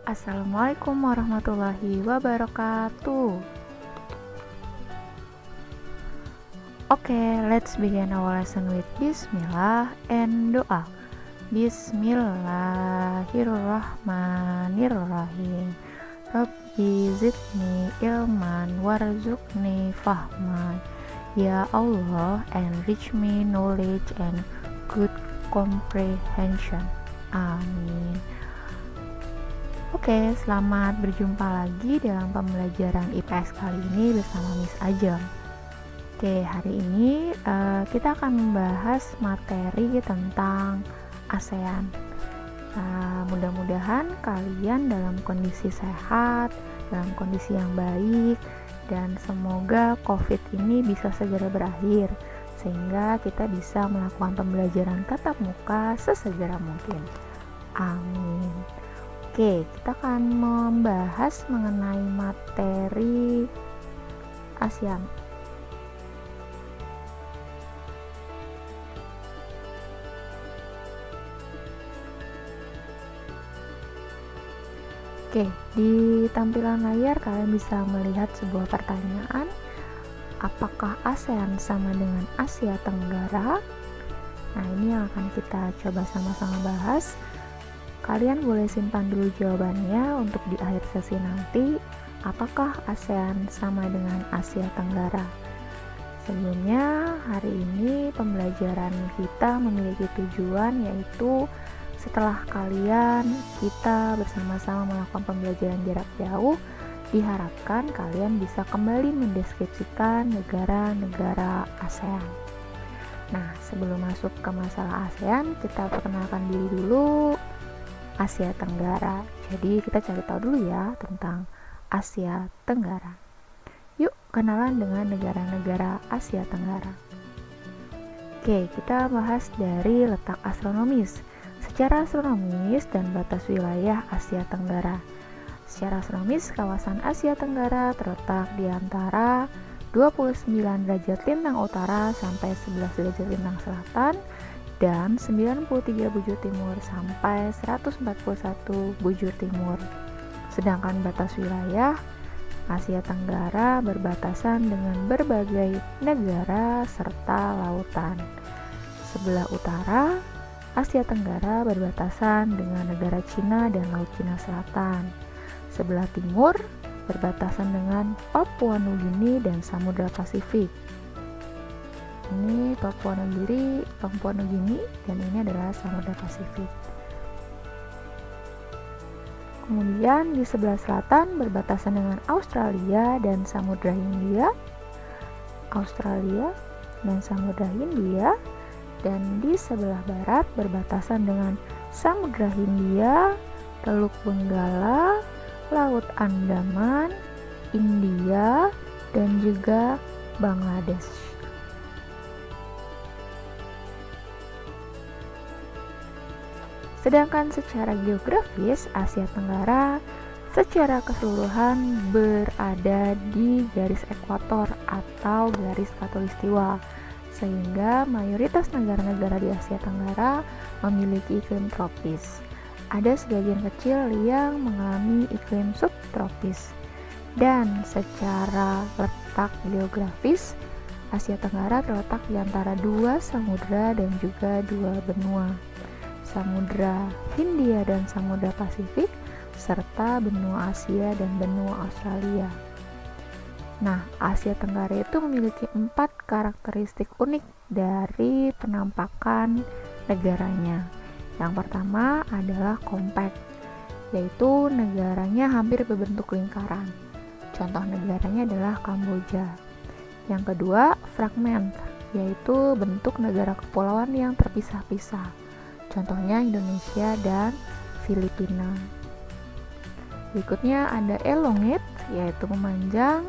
Assalamualaikum warahmatullahi wabarakatuh. Let's begin our lesson with Bismillah and doa. Bismillahirrahmanirrahim. Rabbi zidni ilman warzuqni fahman. Ya Allah, enrich me knowledge and good comprehension. Amin. Selamat berjumpa lagi dalam pembelajaran IPS kali ini bersama Miss Ajeng. Hari ini kita akan membahas materi tentang ASEAN. Mudah-mudahan kalian dalam kondisi sehat, dalam kondisi yang baik, dan semoga COVID ini bisa segera berakhir sehingga kita bisa melakukan pembelajaran tatap muka sesegera mungkin. Amin. Kita akan membahas mengenai materi ASEAN. Di tampilan layar kalian bisa melihat sebuah pertanyaan. Apakah ASEAN sama dengan Asia Tenggara? Nah, ini yang akan kita coba sama-sama bahas. Kalian boleh simpan dulu jawabannya untuk di akhir sesi nanti. Apakah ASEAN sama dengan Asia Tenggara? Sebelumnya, hari ini pembelajaran kita memiliki tujuan, yaitu setelah kita bersama-sama melakukan pembelajaran jarak jauh, diharapkan kalian bisa kembali mendeskripsikan negara-negara ASEAN. Nah, sebelum masuk ke masalah ASEAN, kita perkenalkan diri dulu. Asia Tenggara. Jadi kita cari tahu dulu ya tentang Asia Tenggara. Yuk kenalan dengan negara-negara Asia Tenggara. Kita bahas dari letak astronomis. Secara astronomis dan batas wilayah Asia Tenggara. Secara astronomis, kawasan Asia Tenggara terletak di antara 29 derajat lintang utara sampai 11 derajat lintang selatan dan 93 bujur timur sampai 141 bujur timur. Sedangkan batas wilayah Asia Tenggara berbatasan dengan berbagai negara serta lautan. Sebelah utara Asia Tenggara berbatasan dengan negara Cina dan Laut Cina Selatan. Sebelah timur berbatasan dengan Papua Nugini dan Samudra Pasifik. Ini Papua Nugini dan ini adalah Samudra Pasifik. Kemudian di sebelah selatan berbatasan dengan Australia dan Samudra Hindia. Dan di sebelah barat berbatasan dengan Samudra Hindia, Teluk Benggala, Laut Andaman, India, dan juga Bangladesh. Sedangkan secara geografis, Asia Tenggara secara keseluruhan berada di garis ekuator atau garis khatulistiwa, sehingga mayoritas negara-negara di Asia Tenggara memiliki iklim tropis. Ada sebagian kecil yang mengalami iklim subtropis. Dan secara letak geografis, Asia Tenggara terletak di antara dua samudra dan juga dua benua. Samudra Hindia dan Samudra Pasifik, serta benua Asia dan benua Australia. Nah, Asia Tenggara itu memiliki 4 karakteristik unik dari penampakan negaranya. Yang pertama adalah compact, yaitu negaranya hampir berbentuk lingkaran. Contoh negaranya adalah Kamboja. Yang kedua, fragment, yaitu bentuk negara kepulauan yang terpisah-pisah. Contohnya Indonesia dan Filipina. Berikutnya ada elongate, yaitu memanjang.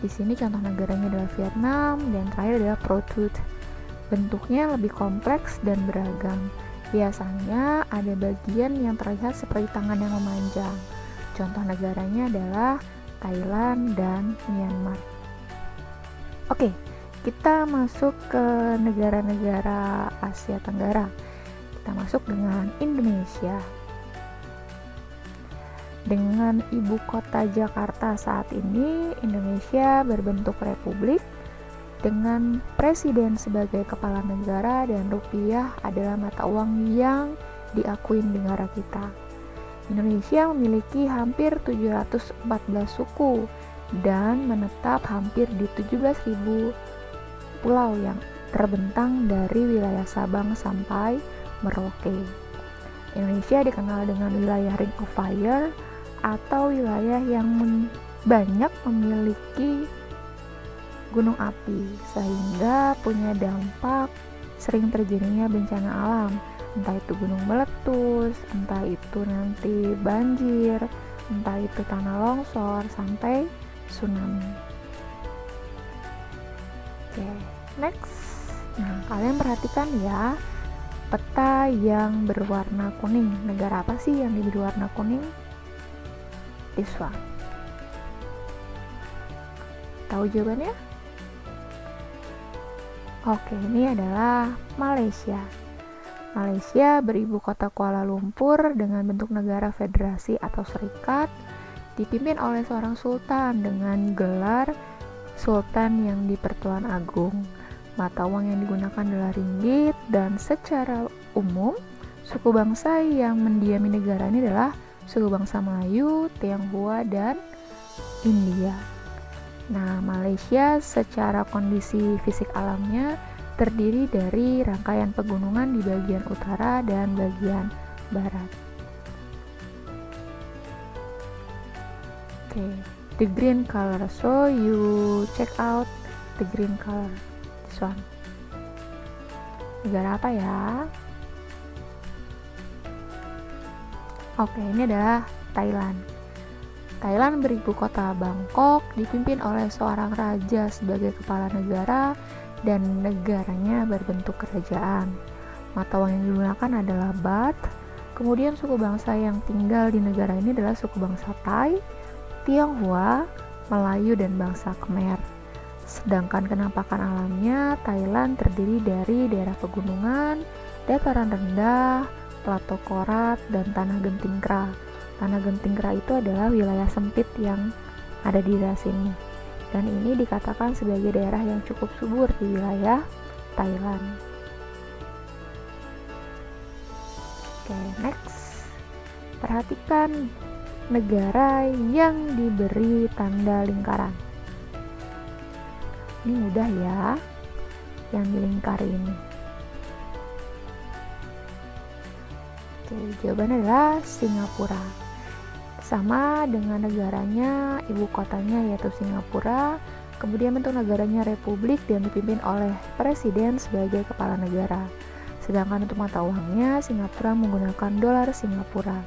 Di sini contoh negaranya adalah Vietnam, dan terakhir adalah protrude. Bentuknya lebih kompleks dan beragam. Biasanya ada bagian yang terlihat seperti tangan yang memanjang. Contoh negaranya adalah Thailand dan Myanmar. Kita masuk ke negara-negara Asia Tenggara. Kita masuk dengan Indonesia. Dengan ibu kota Jakarta saat ini, Indonesia berbentuk republik dengan presiden sebagai kepala negara dan rupiah adalah mata uang yang diakui negara kita. Indonesia memiliki hampir 714 suku dan menetap hampir di 17.000 pulau yang terbentang dari wilayah Sabang sampai Merauke. Indonesia dikenal dengan wilayah Ring of Fire atau wilayah yang banyak memiliki gunung api, sehingga punya dampak sering terjadinya bencana alam, entah itu gunung meletus, entah itu nanti banjir, entah itu tanah longsor, sampai tsunami. Oke, next. Nah, kalian perhatikan ya, peta yang berwarna kuning. Negara apa sih yang berwarna kuning? This one. Tahu jawabannya? Oke, ini adalah Malaysia. Malaysia beribu kota Kuala Lumpur dengan bentuk negara federasi atau serikat, dipimpin oleh seorang sultan dengan gelar Sultan yang di-Pertuan Agung. Mata uang yang digunakan adalah ringgit, dan secara umum suku bangsa yang mendiami negara ini adalah suku bangsa Melayu, Tionghoa, dan India. Nah, Malaysia secara kondisi fisik alamnya terdiri dari rangkaian pegunungan di bagian utara dan bagian barat. Okay, the green color. So you check out the green color. This one. Negara apa ya? Oke, ini adalah Thailand. Thailand beribu kota Bangkok, dipimpin oleh seorang raja sebagai kepala negara dan negaranya berbentuk kerajaan. Mata uang yang digunakan adalah baht. Kemudian suku bangsa yang tinggal di negara ini adalah suku bangsa Thai, Tionghoa, Melayu, dan bangsa Khmer. Sedangkan kenampakan alamnya, Thailand terdiri dari daerah pegunungan, dataran rendah, plato korat, dan tanah genting kera. Tanah genting kera itu adalah wilayah sempit yang ada di daerah sini, dan ini dikatakan sebagai daerah yang cukup subur di wilayah Thailand. Oke, next. Perhatikan negara yang diberi tanda lingkaran. Ini mudah ya, yang dilingkari ini. Oke, jawabannya adalah Singapura. Sama dengan negaranya, ibu kotanya yaitu Singapura. Kemudian bentuk negaranya republik dan dipimpin oleh presiden sebagai kepala negara. Sedangkan untuk mata uangnya, Singapura menggunakan dolar Singapura.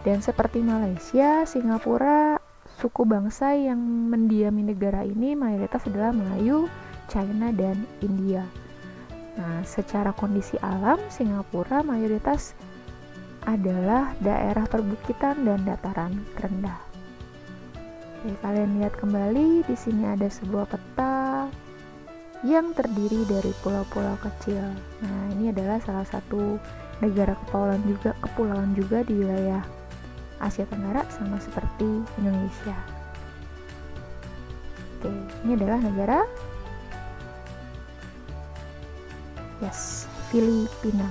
Dan seperti Malaysia, Singapura, suku bangsa yang mendiami negara ini mayoritas adalah Melayu, China, dan India. Nah, secara kondisi alam, Singapura mayoritas adalah daerah perbukitan dan dataran rendah. Oke, kalian lihat kembali, di sini ada sebuah peta yang terdiri dari pulau-pulau kecil. Nah, ini adalah salah satu negara kepulauan juga di wilayah Asia Tenggara, sama seperti Indonesia. Oke, ini adalah negara Filipina.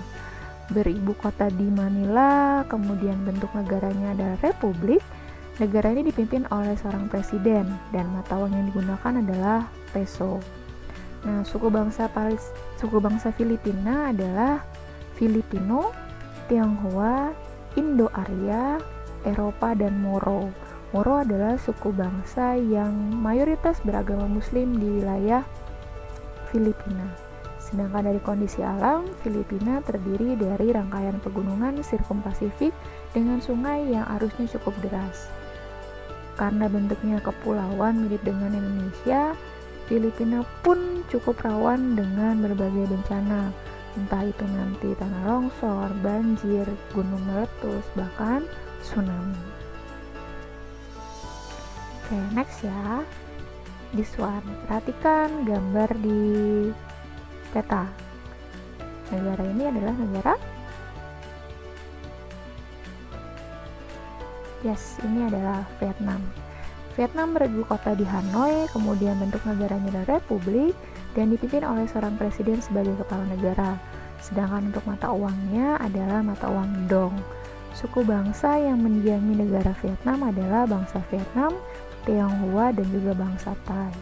Beribu kota di Manila, kemudian bentuk negaranya adalah republik. Negara ini dipimpin oleh seorang presiden dan mata uang yang digunakan adalah peso. Nah, suku bangsa Filipina adalah Filipino, Tionghoa, Indo-Arya, Eropa, dan Moro. Moro adalah suku bangsa yang mayoritas beragama Muslim di wilayah Filipina. Sedangkan dari kondisi alam, Filipina terdiri dari rangkaian pegunungan sirkumpasifik dengan sungai yang arusnya cukup deras. Karena bentuknya kepulauan mirip dengan Indonesia, Filipina pun cukup rawan dengan berbagai bencana, entah itu nanti tanah longsor, banjir, gunung meletus, bahkan tsunami. Oke, next ya. This one. Perhatikan gambar di peta. Negara ini adalah negara Yes, ini adalah Vietnam. Vietnam beribu kota di Hanoi, kemudian bentuk negaranya adalah republik dan dipimpin oleh seorang presiden sebagai kepala negara. Sedangkan untuk mata uangnya adalah mata uang dong. Suku bangsa yang mendiami negara Vietnam adalah bangsa Vietnam, Tionghoa, dan juga bangsa Thai.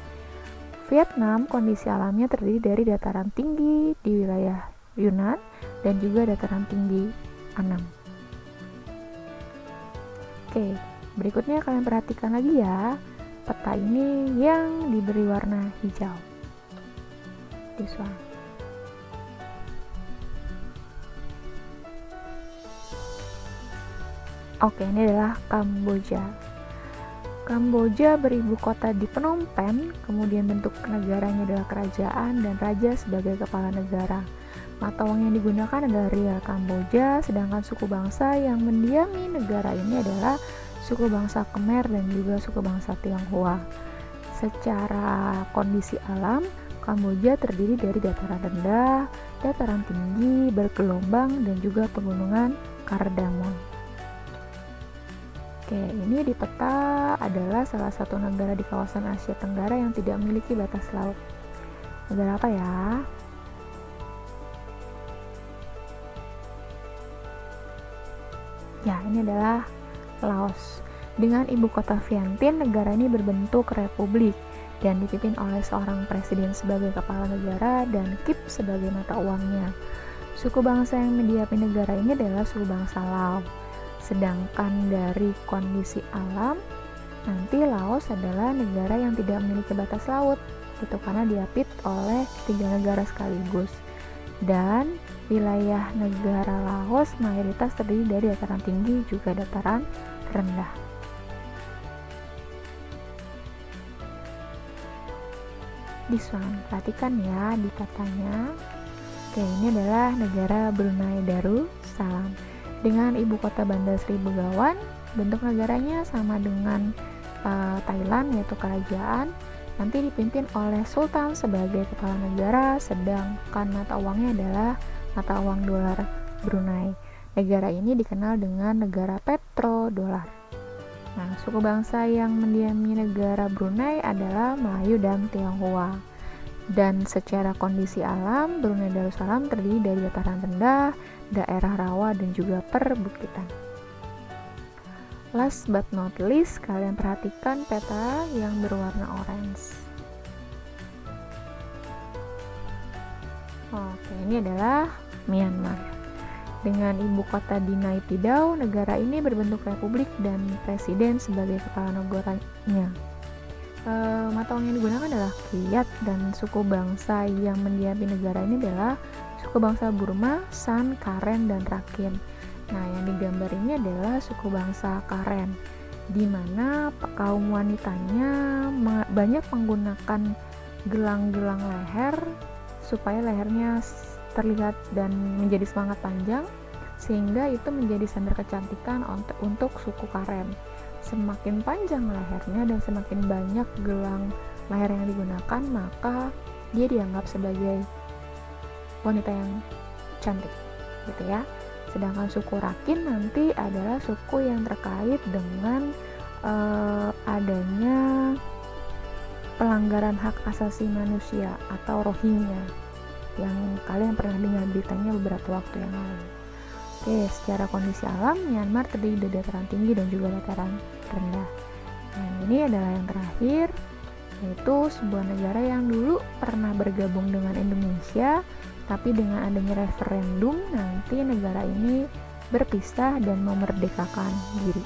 Vietnam kondisi alamnya terdiri dari dataran tinggi di wilayah Yunnan dan juga dataran tinggi Annam. Oke, berikutnya kalian perhatikan lagi ya, peta ini yang diberi warna hijau. This one. Oke, ini adalah Kamboja. Kamboja beribu kota di Phnom Penh, kemudian bentuk negaranya adalah kerajaan dan raja sebagai kepala negara. Mata uang yang digunakan adalah rial Kamboja, sedangkan suku bangsa yang mendiami negara ini adalah suku bangsa Khmer dan juga suku bangsa Tionghoa. Secara kondisi alam, Kamboja terdiri dari dataran rendah, dataran tinggi, bergelombang, dan juga pegunungan Kardamon. Oke, ini di peta adalah salah satu negara di kawasan Asia Tenggara yang tidak memiliki batas laut. Negara apa ya? Ya, ini adalah Laos. Dengan ibu kota Vientiane, negara ini berbentuk republik dan dipimpin oleh seorang presiden sebagai kepala negara dan KIP sebagai mata uangnya. Suku bangsa yang mendiami negara ini adalah suku bangsa Lao. Sedangkan dari kondisi alam, nanti Laos adalah negara yang tidak memiliki batas laut, gitu, karena diapit oleh 3 negara sekaligus. Dan wilayah negara Laos mayoritas terdiri dari dataran tinggi juga dataran rendah. This one, perhatikan ya di petanya. Oke, ini adalah negara Brunei Darussalam. Dengan ibu kota Bandar Sri Begawan, bentuk negaranya sama dengan Thailand, yaitu kerajaan. Nanti dipimpin oleh Sultan sebagai kepala negara, sedangkan mata uangnya adalah mata uang dolar Brunei. Negara ini dikenal dengan negara petrodolar. Nah, suku bangsa yang mendiami negara Brunei adalah Melayu dan Tionghoa. Dan secara kondisi alam, Brunei Darussalam terdiri dari dataran rendah, daerah rawa, dan juga perbukitan. Last but not least, kalian perhatikan peta yang berwarna orange. Oke, ini adalah Myanmar. Dengan ibu kota di Naypyidaw, negara ini berbentuk republik dan presiden sebagai kepala negaranya. Mata uang yang digunakan adalah kyat dan suku bangsa yang mendiami negara ini adalah suku bangsa Burma, San, Karen, dan Rakhine. Nah, yang digambar ini adalah suku bangsa Karen, di mana kaum wanitanya banyak menggunakan gelang-gelang leher supaya lehernya terlihat dan menjadi semangat panjang, sehingga itu menjadi standar kecantikan untuk suku Karen. Semakin panjang lehernya dan semakin banyak gelang leher yang digunakan, maka dia dianggap sebagai wanita yang cantik, gitu ya. Sedangkan suku Rakhine nanti adalah suku yang terkait dengan adanya pelanggaran hak asasi manusia atau Rohingya yang kalian pernah dengar beritanya beberapa waktu yang lalu. Oke, secara kondisi alam, Myanmar terdiri dari dataran tinggi dan juga dataran rendah. Dan ini adalah yang terakhir, yaitu sebuah negara yang dulu pernah bergabung dengan Indonesia, tapi dengan adanya referendum, nanti negara ini berpisah dan memerdekakan diri.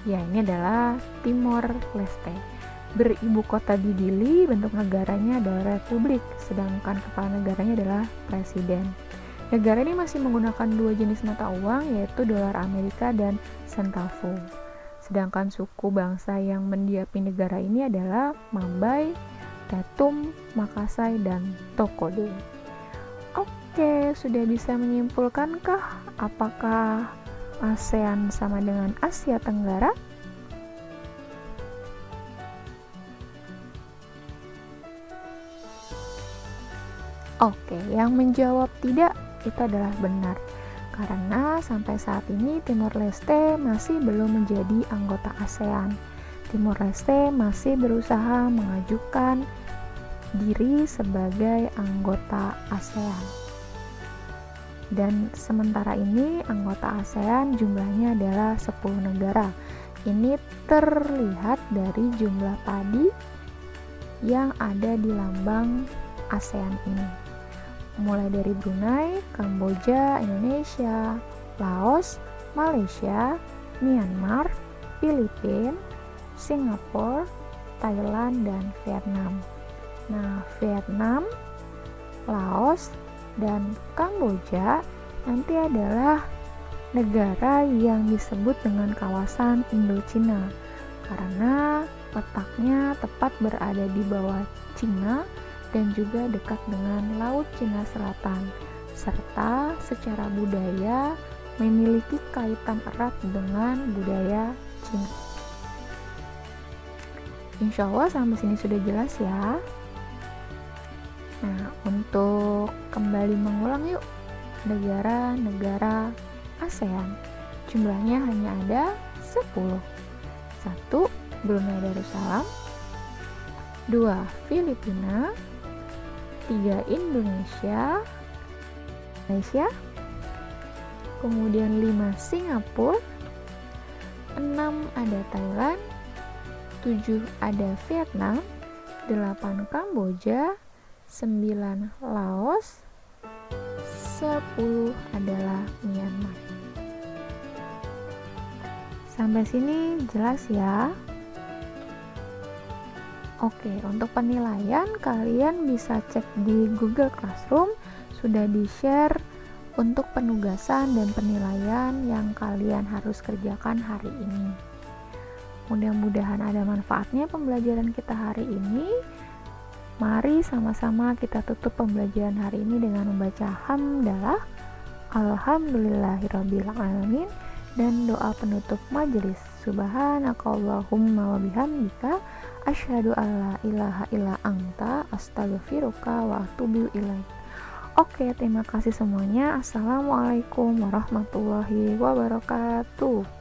Ya, ini adalah Timor Leste. Beribu kota di Dili, bentuk negaranya adalah republik, sedangkan kepala negaranya adalah presiden. Negara ini masih menggunakan 2 jenis mata uang, yaitu dolar Amerika dan centavo. Sedangkan suku bangsa yang mendiami negara ini adalah Mambai, Tetum, Makassai, dan Tokode. Oke, sudah bisa menyimpulkankah apakah ASEAN sama dengan Asia Tenggara? Oke, yang menjawab tidak itu adalah benar. karena sampai saat ini Timor Leste masih belum menjadi anggota ASEAN. Timor Leste masih berusaha mengajukan diri sebagai anggota ASEAN. Dan sementara ini anggota ASEAN jumlahnya adalah 10 negara. Ini terlihat dari jumlah padi yang ada di lambang ASEAN ini. Mulai dari Brunei, Kamboja, Indonesia, Laos, Malaysia, Myanmar, Filipina, Singapura, Thailand, dan Vietnam. Nah, Vietnam, Laos, dan Kamboja nanti adalah negara yang disebut dengan kawasan Indochina karena letaknya tepat berada di bawah Cina dan juga dekat dengan Laut Cina Selatan, serta secara budaya memiliki kaitan erat dengan budaya Cina. Insya Allah sampai sini sudah jelas ya. Nah, untuk kembali mengulang yuk, negara-negara ASEAN jumlahnya hanya ada 10. 1. Brunei Darussalam, 2. Filipina, 3. Indonesia, Malaysia, kemudian 5. Singapura, 6. ada Thailand, 7. ada Vietnam, 8. Kamboja, 9. Laos, 10 adalah Myanmar. Sampai sini jelas ya? Oke, untuk penilaian kalian bisa cek di Google Classroom, sudah di-share untuk penugasan dan penilaian yang kalian harus kerjakan hari ini. Mudah-mudahan ada manfaatnya pembelajaran kita hari ini. Mari sama-sama kita tutup pembelajaran hari ini dengan membaca hamdalah, alhamdulillahirabbil alamin, dan doa penutup majelis. Subhanakallahumma wa bihamdika asyhadu alla ilaha illa anta astaghfiruka wa atubu ilaik. Oke, terima kasih semuanya. Assalamualaikum warahmatullahi wabarakatuh.